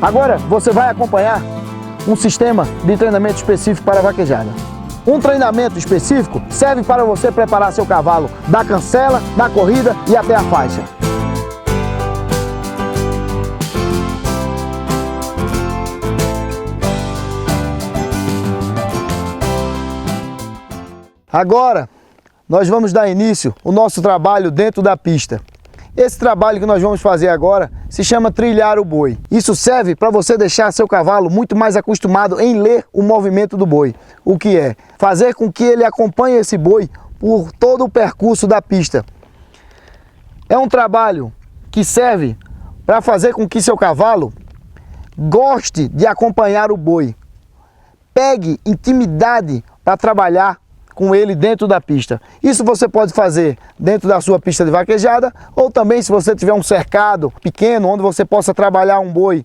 Agora você vai acompanhar um sistema de treinamento específico para a vaquejada. Um treinamento específico serve para você preparar seu cavalo da cancela, da corrida e até a faixa. Agora, nós vamos dar início ao nosso trabalho dentro da pista. Esse trabalho que nós vamos fazer agora se chama trilhar o boi. Isso serve para você deixar seu cavalo muito mais acostumado em ler o movimento do boi. O que é? Fazer com que ele acompanhe esse boi por todo o percurso da pista. É um trabalho que serve para fazer com que seu cavalo goste de acompanhar o boi. Pegue intimidade para trabalhar com ele dentro da pista. Isso você pode fazer dentro da sua pista de vaquejada, ou também se você tiver um cercado pequeno onde você possa trabalhar um boi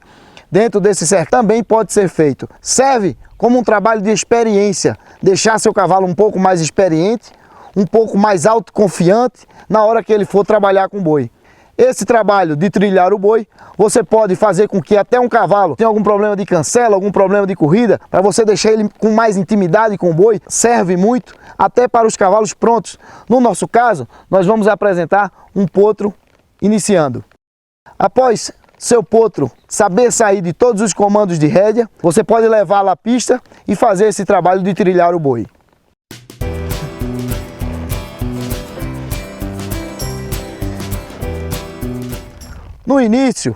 dentro desse cercado, também pode ser feito. Serve como um trabalho de experiência, deixar seu cavalo um pouco mais experiente, um pouco mais autoconfiante na hora que ele for trabalhar com o boi. Esse trabalho de trilhar o boi, você pode fazer com que até um cavalo tenha algum problema de cancela, algum problema de corrida, para você deixar ele com mais intimidade com o boi, serve muito até para os cavalos prontos. No nosso caso, nós vamos apresentar um potro iniciando. Após seu potro saber sair de todos os comandos de rédea, você pode levá-lo à pista e fazer esse trabalho de trilhar o boi. No início,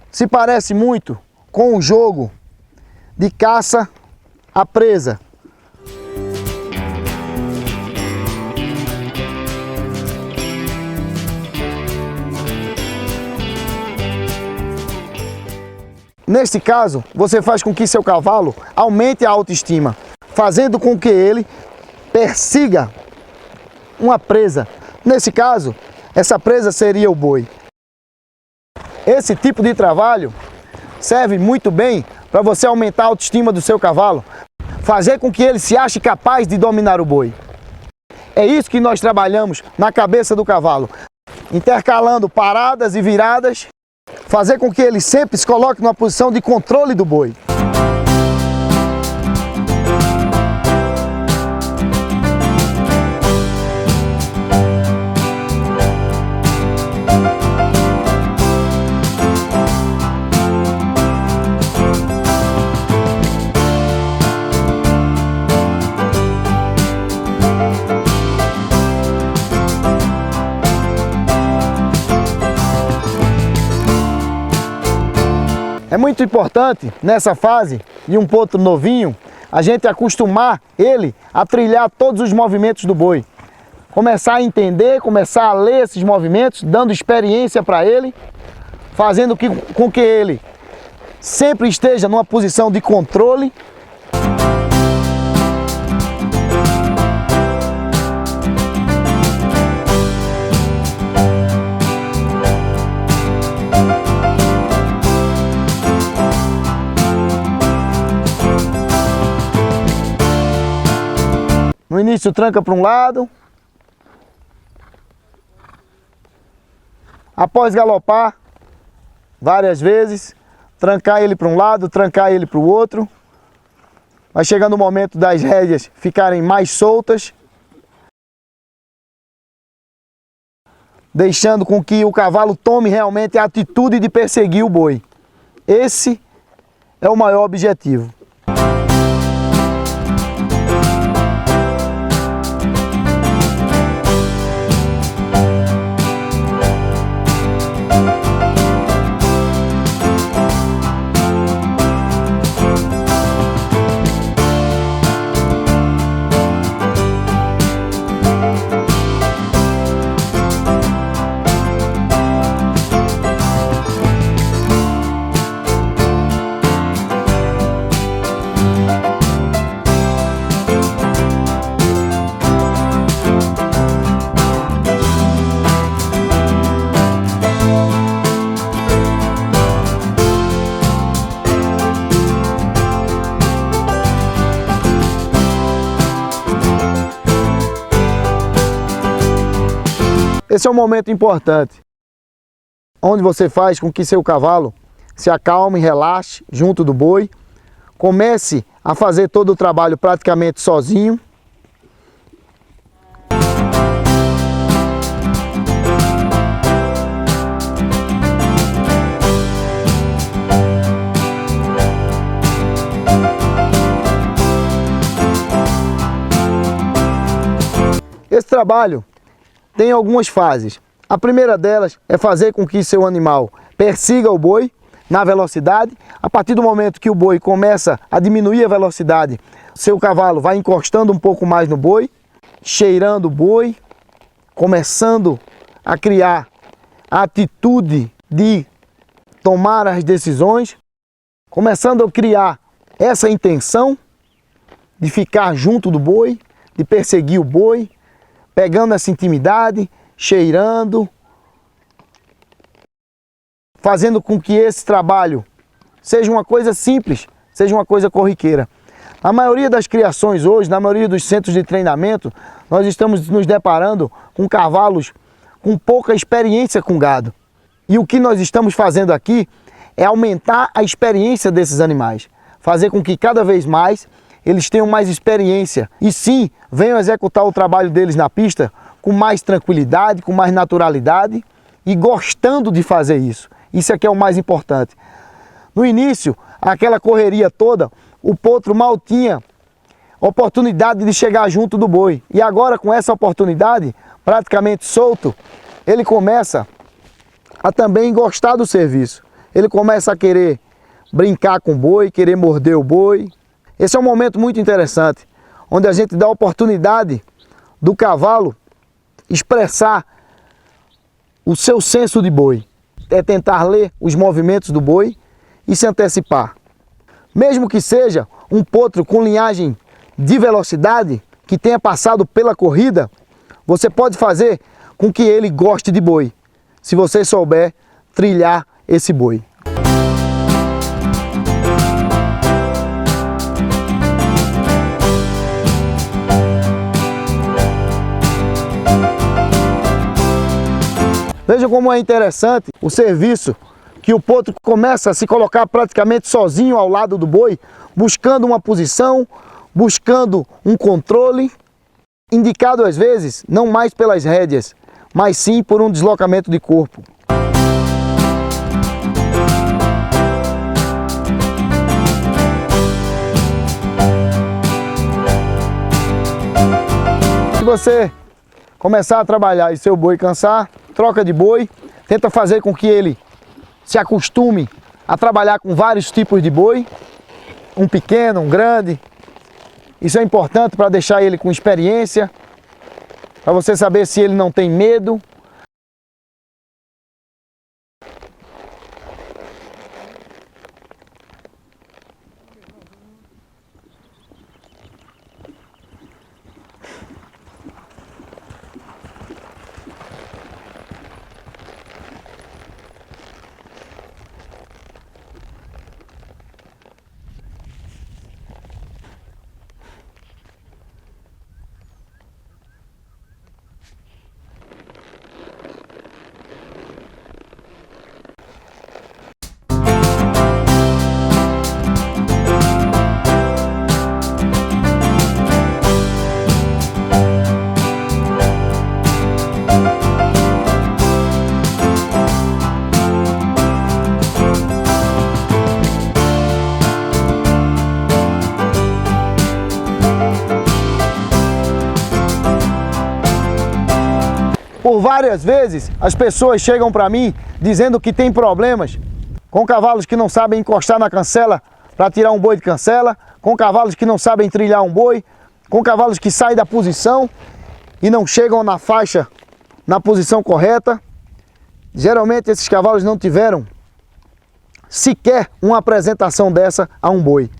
se parece muito com o jogo de caça à presa. Neste caso, você faz com que seu cavalo aumente a autoestima, fazendo com que ele persiga uma presa. Nesse caso, essa presa seria o boi. Esse tipo de trabalho serve muito bem para você aumentar a autoestima do seu cavalo, fazer com que ele se ache capaz de dominar o boi. É isso que nós trabalhamos na cabeça do cavalo, intercalando paradas e viradas, fazer com que ele sempre se coloque numa posição de controle do boi. É muito importante, nessa fase de um potro novinho, a gente acostumar ele a trilhar todos os movimentos do boi. Começar a entender, começar a ler esses movimentos, dando experiência para ele, fazendo com que ele sempre esteja numa posição de controle. No início tranca para um lado, após galopar várias vezes, trancar ele para um lado, trancar ele para o outro, vai chegando o momento das rédeas ficarem mais soltas, deixando com que o cavalo tome realmente a atitude de perseguir o boi. Esse é o maior objetivo. Esse é um momento importante, onde você faz com que seu cavalo se acalme, relaxe junto do boi. Comece a fazer todo o trabalho praticamente sozinho. Esse trabalho tem algumas fases. A primeira delas é fazer com que seu animal persiga o boi na velocidade. A partir do momento que o boi começa a diminuir a velocidade, seu cavalo vai encostando um pouco mais no boi, cheirando o boi, começando a criar a atitude de tomar as decisões, começando a criar essa intenção de ficar junto do boi, de perseguir o boi, pegando essa intimidade, cheirando, fazendo com que esse trabalho seja uma coisa simples, seja uma coisa corriqueira. A maioria das criações hoje, na maioria dos centros de treinamento, nós estamos nos deparando com cavalos com pouca experiência com gado. E o que nós estamos fazendo aqui é aumentar a experiência desses animais, fazer com que cada vez mais eles tenham mais experiência e sim, venham executar o trabalho deles na pista com mais tranquilidade, com mais naturalidade e gostando de fazer isso. Isso aqui é o mais importante. No início, aquela correria toda, o potro mal tinha oportunidade de chegar junto do boi. E agora, com essa oportunidade, praticamente solto, ele começa a também gostar do serviço. Ele começa a querer brincar com o boi, querer morder o boi. Esse é um momento muito interessante, onde a gente dá a oportunidade do cavalo expressar o seu senso de boi. É tentar ler os movimentos do boi e se antecipar. Mesmo que seja um potro com linhagem de velocidade, que tenha passado pela corrida, você pode fazer com que ele goste de boi, se você souber trilhar esse boi. Veja como é interessante o serviço que o potro começa a se colocar praticamente sozinho ao lado do boi, buscando uma posição, buscando um controle, indicado às vezes não mais pelas rédeas, mas sim por um deslocamento de corpo. Se você começar a trabalhar e seu boi cansar, troca de boi, tenta fazer com que ele se acostume a trabalhar com vários tipos de boi, um pequeno, um grande. Isso é importante para deixar ele com experiência, para você saber se ele não tem medo. Por várias vezes as pessoas chegam para mim dizendo que tem problemas com cavalos que não sabem encostar na cancela para tirar um boi de cancela, com cavalos que não sabem trilhar um boi, com cavalos que saem da posição e não chegam na faixa na posição correta. Geralmente esses cavalos não tiveram sequer uma apresentação dessa a um boi.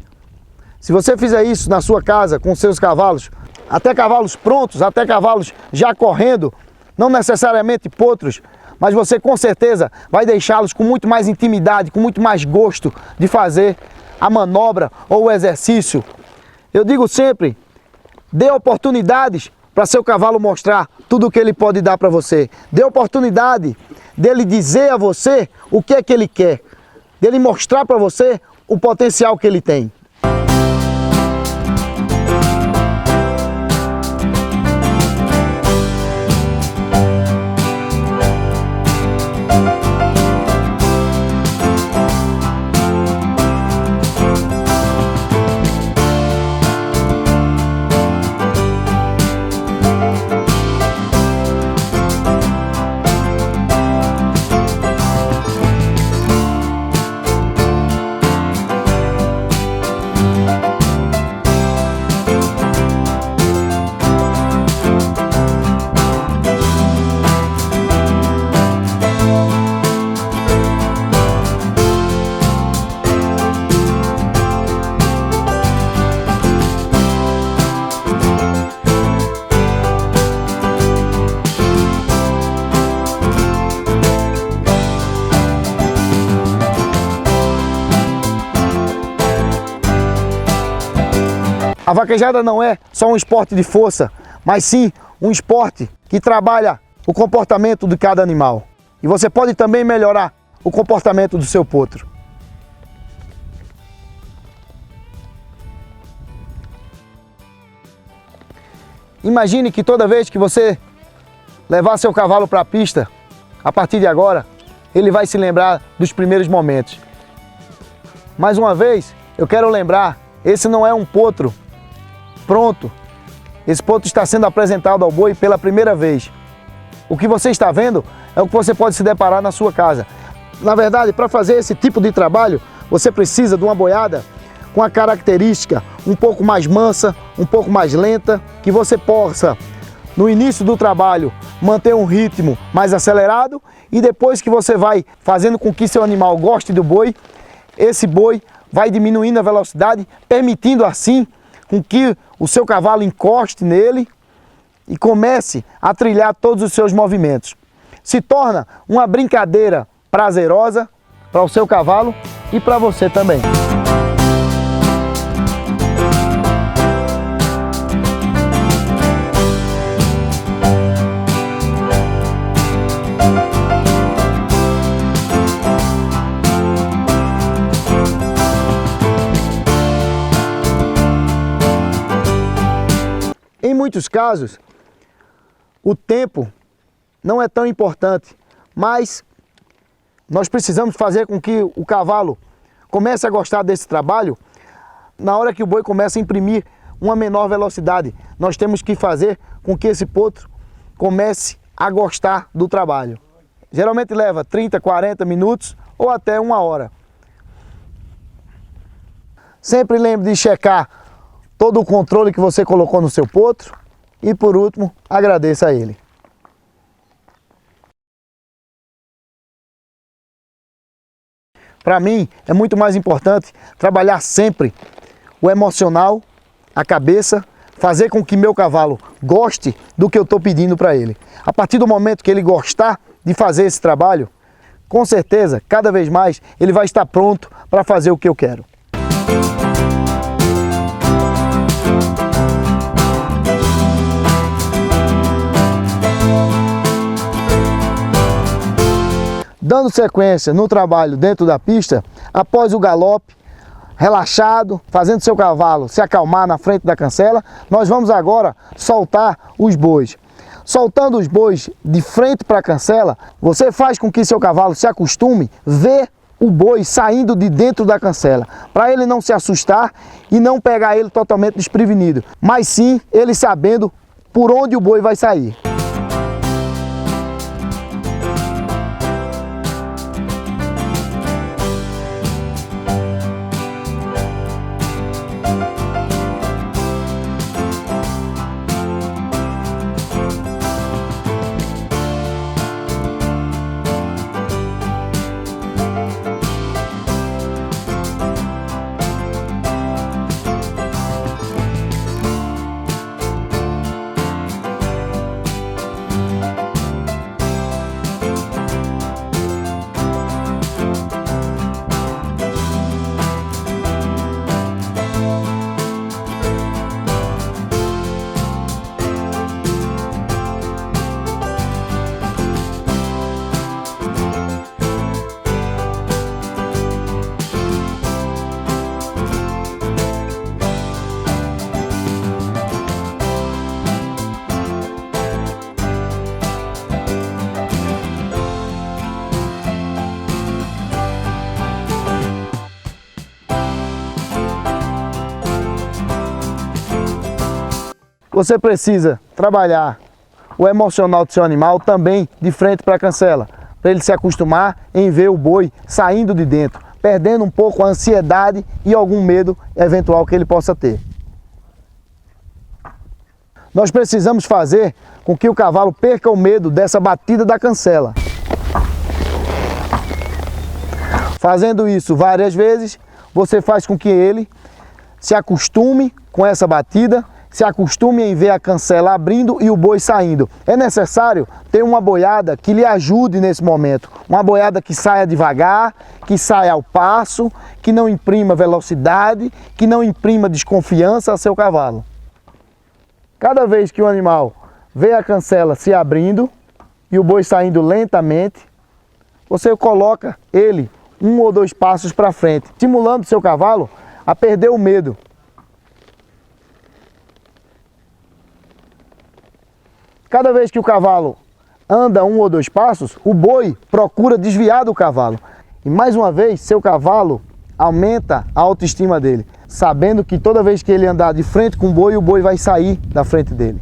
Se você fizer isso na sua casa com seus cavalos, até cavalos prontos, até cavalos já correndo, não necessariamente potros, mas você com certeza vai deixá-los com muito mais intimidade, com muito mais gosto de fazer a manobra ou o exercício. Eu digo sempre, dê oportunidades para seu cavalo mostrar tudo o que ele pode dar para você. Dê oportunidade dele dizer a você o que é que ele quer. dele mostrar para você o potencial que ele tem. A vaquejada não é só um esporte de força, mas sim um esporte que trabalha o comportamento de cada animal. E você pode também melhorar o comportamento do seu potro. Imagine que toda vez que você levar seu cavalo para a pista, a partir de agora, ele vai se lembrar dos primeiros momentos. Mais uma vez, eu quero lembrar, esse não é um potro pronto. Esse potro está sendo apresentado ao boi pela primeira vez. O que você está vendo é o que você pode se deparar na sua casa. Na verdade, para fazer esse tipo de trabalho, você precisa de uma boiada com a característica um pouco mais mansa, um pouco mais lenta, que você possa, no início do trabalho, manter um ritmo mais acelerado e depois que você vai fazendo com que seu animal goste do boi, esse boi vai diminuindo a velocidade, permitindo assim com que o seu cavalo encoste nele e comece a trilhar todos os seus movimentos. Se torna uma brincadeira prazerosa para o seu cavalo e para você também. Em muitos casos, o tempo não é tão importante, mas nós precisamos fazer com que o cavalo comece a gostar desse trabalho. Na hora que o boi começa a imprimir uma menor velocidade, nós temos que fazer com que esse potro comece a gostar do trabalho. Geralmente leva 30, 40 minutos ou até 1 hora. Sempre lembre de checar todo o controle que você colocou no seu potro e, por último, agradeça a ele. Para mim, é muito mais importante trabalhar sempre o emocional, a cabeça, fazer com que meu cavalo goste do que eu estou pedindo para ele. A partir do momento que ele gostar de fazer esse trabalho, com certeza, cada vez mais, ele vai estar pronto para fazer o que eu quero. Dando sequência no trabalho dentro da pista, após o galope, relaxado, fazendo seu cavalo se acalmar na frente da cancela, nós vamos agora soltar os bois. Soltando os bois de frente para a cancela, você faz com que seu cavalo se acostume a ver o boi saindo de dentro da cancela, para ele não se assustar e não pegar ele totalmente desprevenido, mas sim ele sabendo por onde o boi vai sair. você precisa trabalhar o emocional do seu animal também de frente para a cancela, para ele se acostumar em ver o boi saindo de dentro, perdendo um pouco a ansiedade e algum medo eventual que ele possa ter. Nós precisamos fazer com que o cavalo perca o medo dessa batida da cancela. Fazendo isso várias vezes, você faz com que ele se acostume com essa batida, se acostume em ver a cancela abrindo e o boi saindo. É necessário ter uma boiada que lhe ajude nesse momento. Uma boiada que saia devagar, que saia ao passo, que não imprima velocidade, que não imprima desconfiança a seu cavalo. Cada vez que o animal vê a cancela se abrindo e o boi saindo lentamente, você coloca ele 1 ou 2 passos para frente, estimulando seu cavalo a perder o medo. Cada vez que o cavalo anda 1 ou 2 passos, o boi procura desviar do cavalo. E mais uma vez, seu cavalo aumenta a autoestima dele, sabendo que toda vez que ele andar de frente com o boi vai sair da frente dele.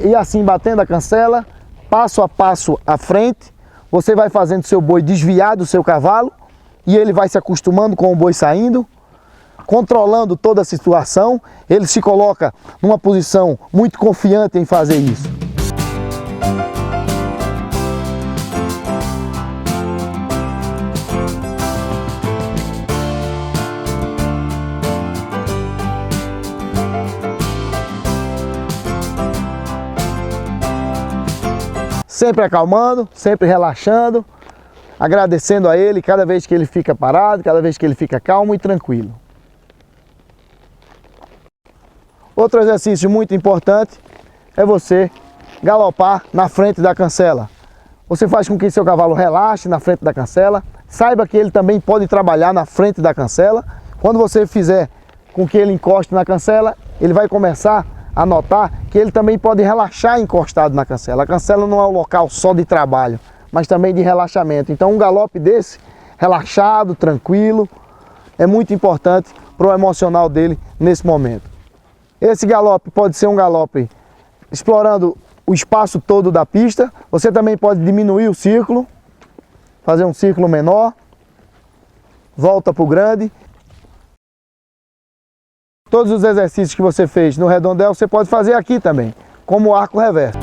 E assim, batendo a cancela, passo a passo à frente, você vai fazendo seu boi desviar do seu cavalo e ele vai se acostumando com o boi saindo, controlando toda a situação, ele se coloca numa posição muito confiante em fazer isso. Sempre acalmando, sempre relaxando, agradecendo a ele cada vez que ele fica parado, cada vez que ele fica calmo e tranquilo. Outro exercício muito importante é você galopar na frente da cancela. Você faz com que seu cavalo relaxe na frente da cancela, saiba que ele também pode trabalhar na frente da cancela. Quando você fizer com que ele encoste na cancela, ele vai começar a notar que ele também pode relaxar encostado na cancela. A cancela não é um local só de trabalho, mas também de relaxamento. Então um galope desse, relaxado, tranquilo, é muito importante para o emocional dele nesse momento. Esse galope pode ser um galope explorando o espaço todo da pista. Você também pode diminuir o círculo, fazer um círculo menor, volta para o grande. Todos os exercícios que você fez no redondel, você pode fazer aqui também, como o arco reverso.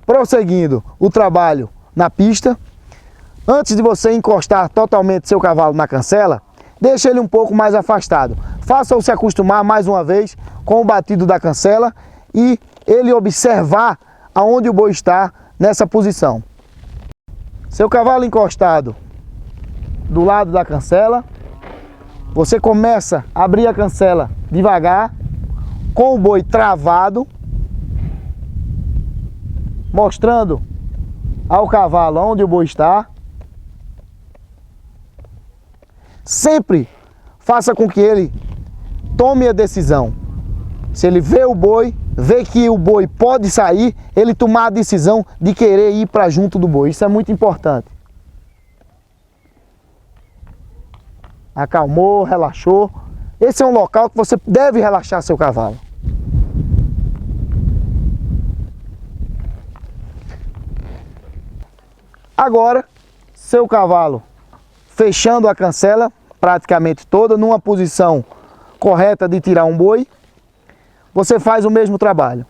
Prosseguindo o trabalho na pista, antes de você encostar totalmente seu cavalo na cancela, deixe ele um pouco mais afastado. Faça-o se acostumar mais uma vez com o batido da cancela e ele observar aonde o boi está nessa posição. Seu cavalo encostado do lado da cancela, você começa a abrir a cancela devagar, com o boi travado, mostrando ao cavalo onde o boi está. Sempre faça com que ele tome a decisão. Se ele vê o boi, vê que o boi pode sair, ele tomar a decisão de querer ir para junto do boi. Isso é muito importante. Acalmou, relaxou. Esse é um local que você deve relaxar seu cavalo. Agora, seu cavalo fechando a cancela praticamente toda, numa posição correta de tirar um boi, você faz o mesmo trabalho.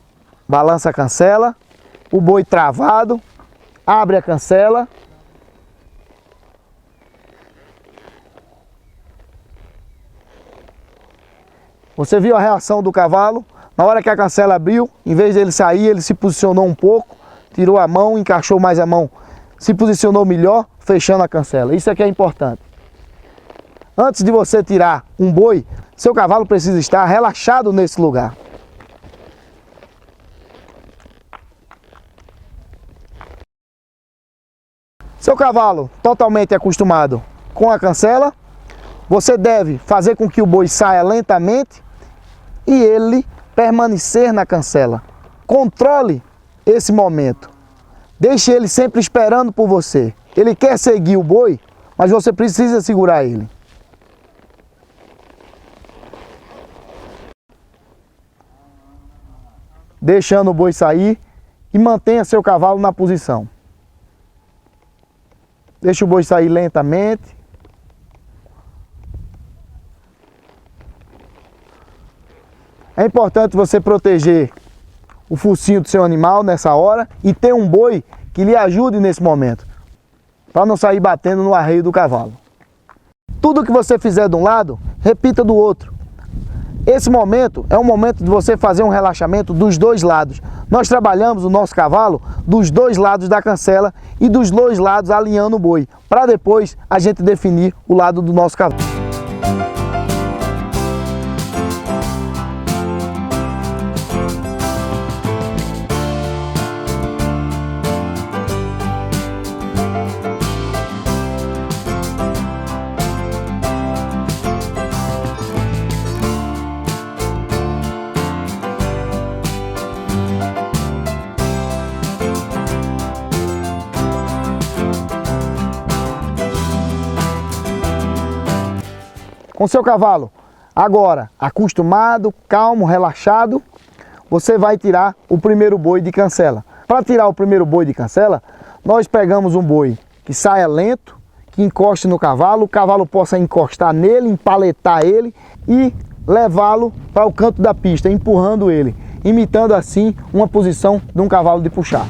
Balança a cancela, o boi travado, abre a cancela. Você viu a reação do cavalo? Na hora que a cancela abriu, em vez dele sair, ele se posicionou um pouco, tirou a mão, encaixou mais a mão, se posicionou melhor, fechando a cancela. Isso aqui é importante. Antes de você tirar um boi, seu cavalo precisa estar relaxado nesse lugar. Seu cavalo totalmente acostumado com a cancela, você deve fazer com que o boi saia lentamente e ele permanecer na cancela. Controle esse momento. Deixe ele sempre esperando por você. Ele quer seguir o boi, mas você precisa segurar ele. Deixando o boi sair e mantenha seu cavalo na posição. Deixa o boi sair lentamente. É importante você proteger o focinho do seu animal nessa hora e ter um boi que lhe ajude nesse momento, para não sair batendo no arreio do cavalo. Tudo que você fizer de um lado, repita do outro. Esse momento é um momento de você fazer um relaxamento dos dois lados. Nós trabalhamos o nosso cavalo dos dois lados da cancela e dos dois lados alinhando o boi, para depois a gente definir o lado do nosso cavalo. Com seu cavalo agora acostumado, calmo, relaxado, você vai tirar o primeiro boi de cancela. Para tirar o primeiro boi de cancela, nós pegamos um boi que saia lento, que encoste no cavalo, o cavalo possa encostar nele, empaletar ele e levá-lo para o canto da pista, empurrando ele, imitando assim uma posição de um cavalo de puxar.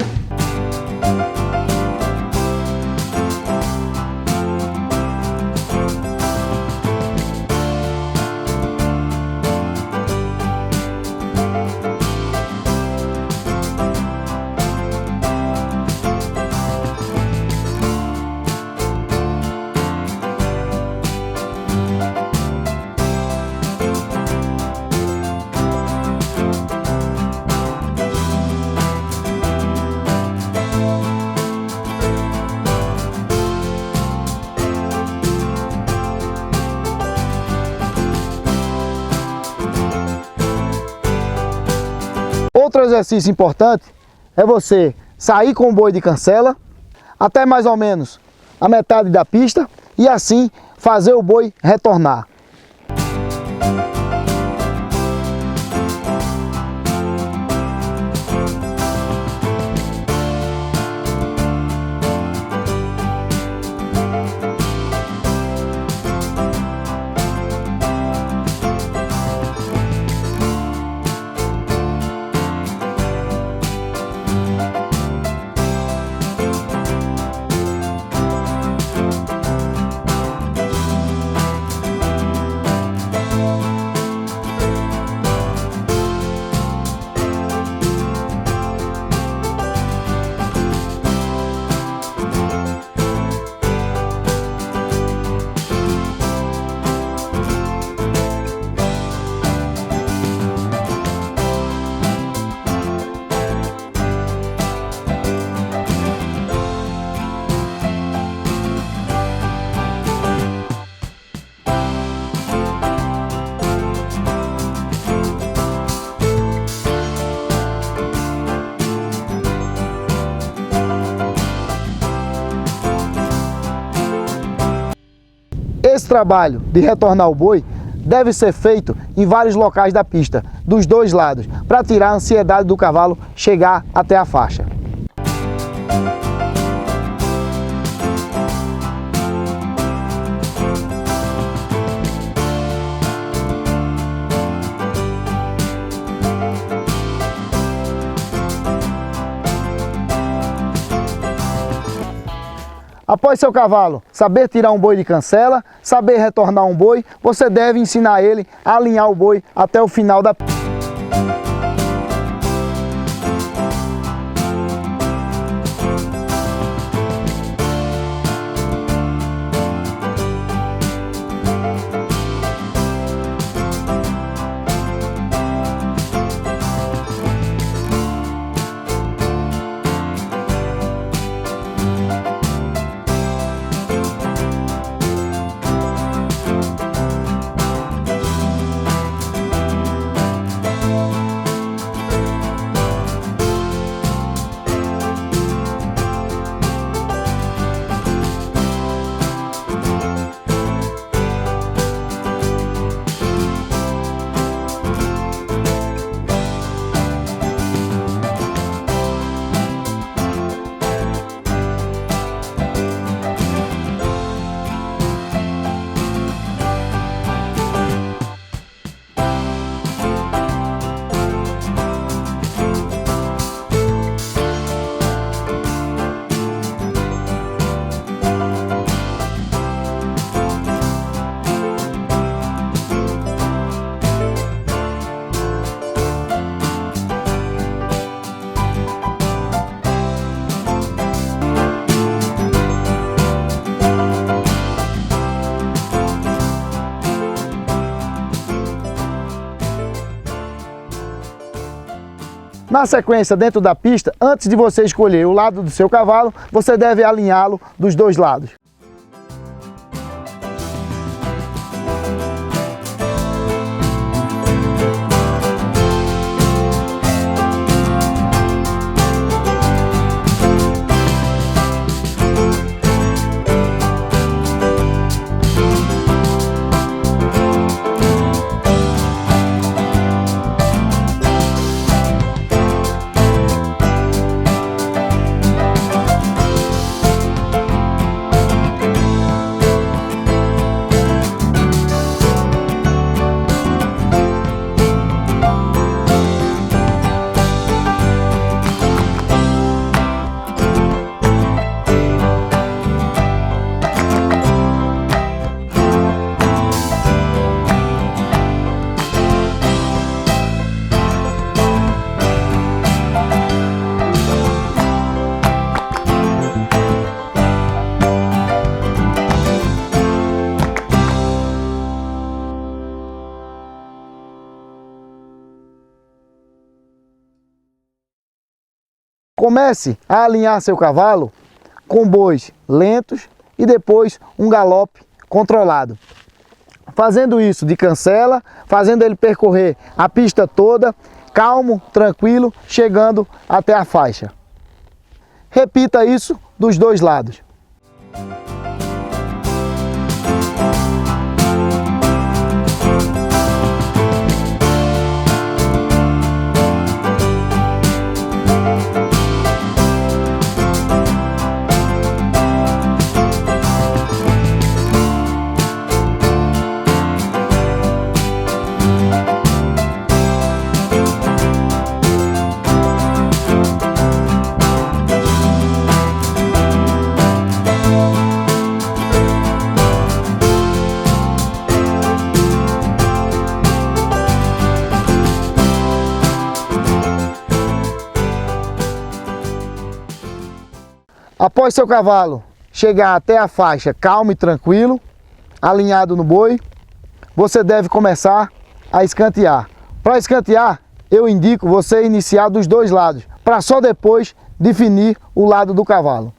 Outro exercício importante é você sair com o boi de cancela até mais ou menos a metade da pista e assim fazer o boi retornar. Esse trabalho de retornar o boi deve ser feito em vários locais da pista, dos dois lados, para tirar a ansiedade do cavalo chegar até a faixa. Após seu cavalo saber tirar um boi de cancela, saber retornar um boi, você deve ensinar ele a alinhar o boi até o final da pista. Na sequência, dentro da pista, antes de você escolher o lado do seu cavalo, você deve alinhá-lo dos dois lados. Comece a alinhar seu cavalo com bois lentos e depois um galope controlado. Fazendo isso de cancela, fazendo ele percorrer a pista toda, calmo, tranquilo, chegando até a faixa. Repita isso dos dois lados. Após seu cavalo chegar até a faixa calmo e tranquilo, alinhado no boi, você deve começar a escantear. Para escantear, eu indico você iniciar dos dois lados, para só depois definir o lado do cavalo.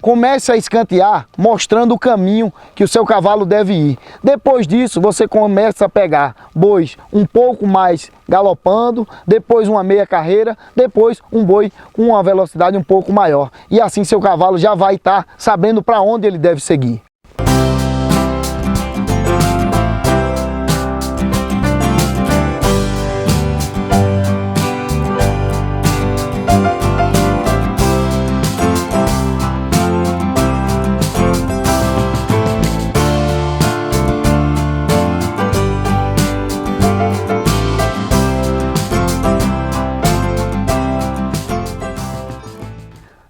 comece a escantear mostrando o caminho que o seu cavalo deve ir. Depois disso, você começa a pegar bois um pouco mais galopando, depois uma meia carreira, depois um boi com uma velocidade um pouco maior. E assim seu cavalo já vai estar sabendo para onde ele deve seguir.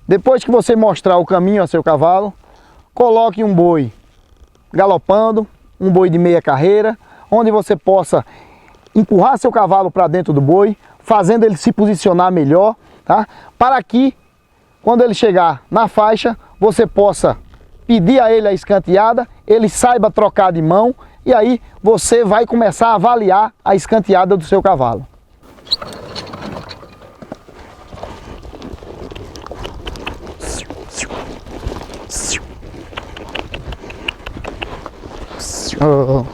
Depois que você mostrar o caminho ao seu cavalo, coloque um boi galopando, um boi de meia carreira, onde você possa empurrar seu cavalo para dentro do boi, fazendo ele se posicionar melhor, tá? Para que, quando ele chegar na faixa, você possa pedir a ele a escanteada, ele saiba trocar de mão, e aí você vai começar a avaliar a escanteada do seu cavalo. Oh.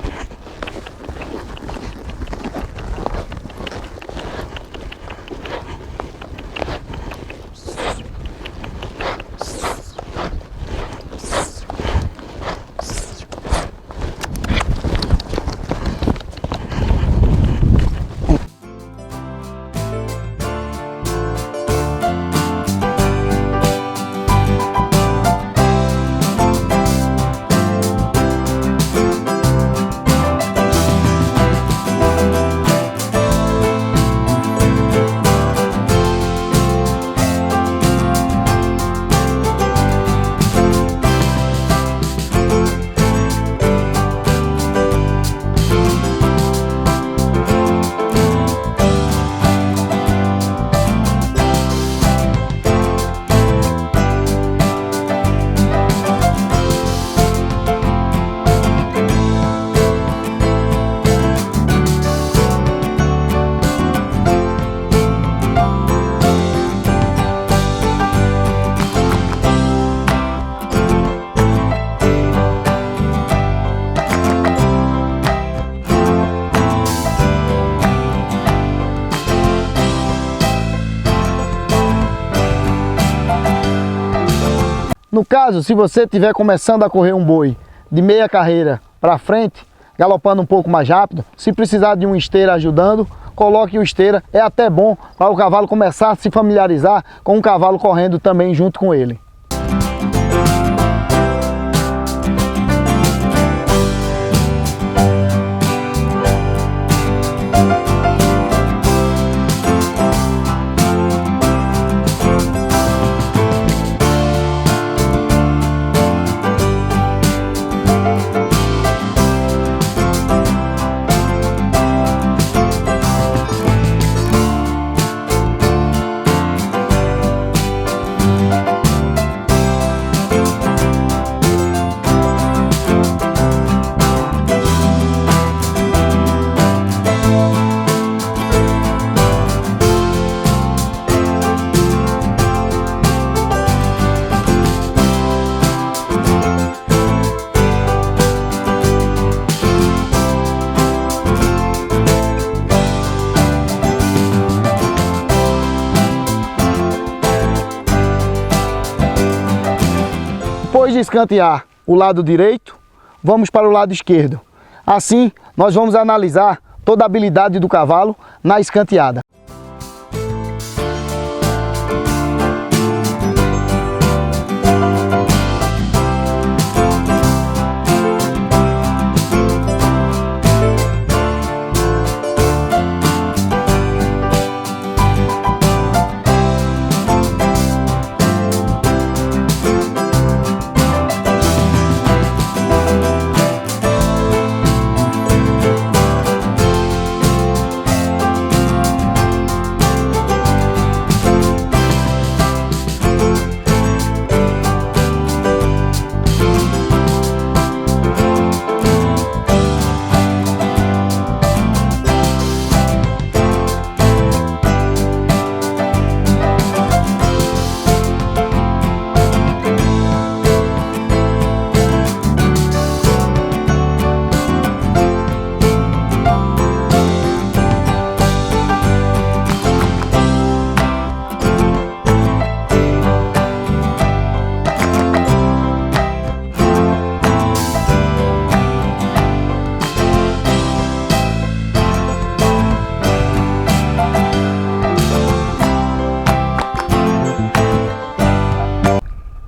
No caso, se você estiver começando a correr um boi de meia carreira para frente, galopando um pouco mais rápido, se precisar de uma esteira ajudando, coloque o esteira. É até bom para o cavalo começar a se familiarizar com o cavalo correndo também junto com ele. Depois de escantear o lado direito, vamos para o lado esquerdo. Assim, nós vamos analisar toda a habilidade do cavalo na escanteada.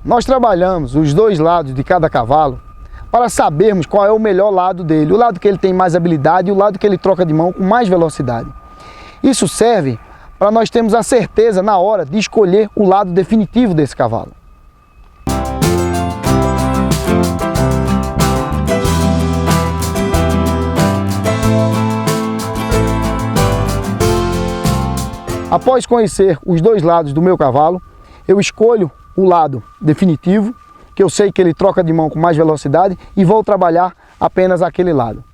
nós trabalhamos os dois lados de cada cavalo para sabermos qual é o melhor lado dele, o lado que ele tem mais habilidade e o lado que ele troca de mão com mais velocidade. Isso serve para nós termos a certeza na hora de escolher o lado definitivo desse cavalo. Após conhecer os dois lados do meu cavalo, eu escolho o lado definitivo, que eu sei que ele troca de mão com mais velocidade, e vou trabalhar apenas aquele lado.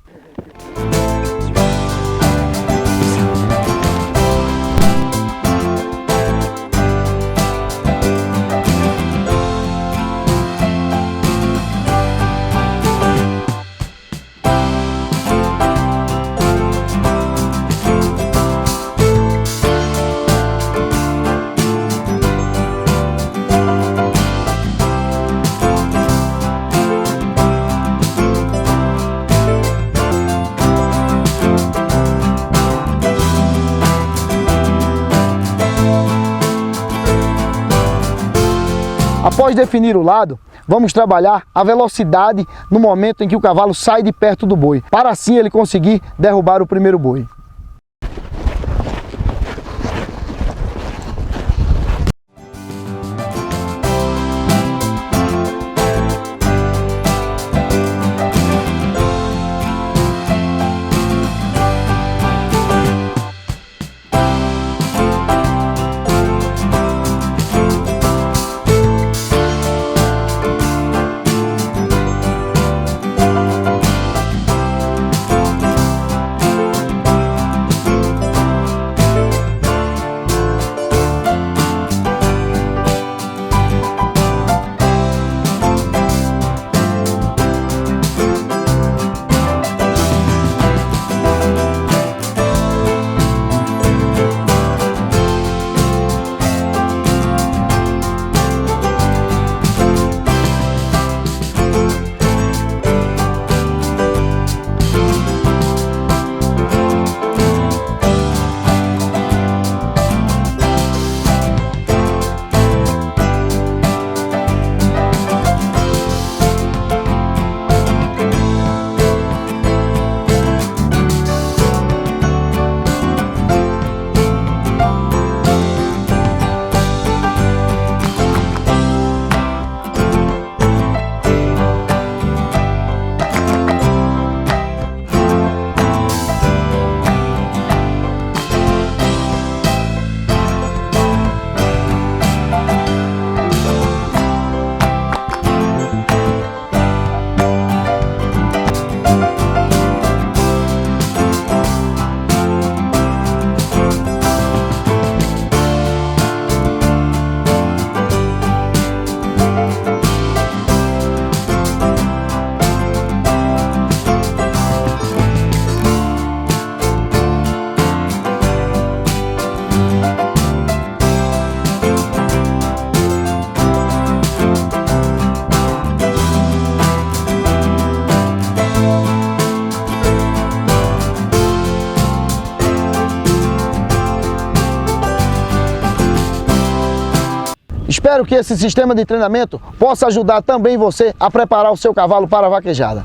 Após definir o lado, vamos trabalhar a velocidade no momento em que o cavalo sai de perto do boi, para assim ele conseguir derrubar o primeiro boi. Espero que esse sistema de treinamento possa ajudar também você a preparar o seu cavalo para a vaquejada.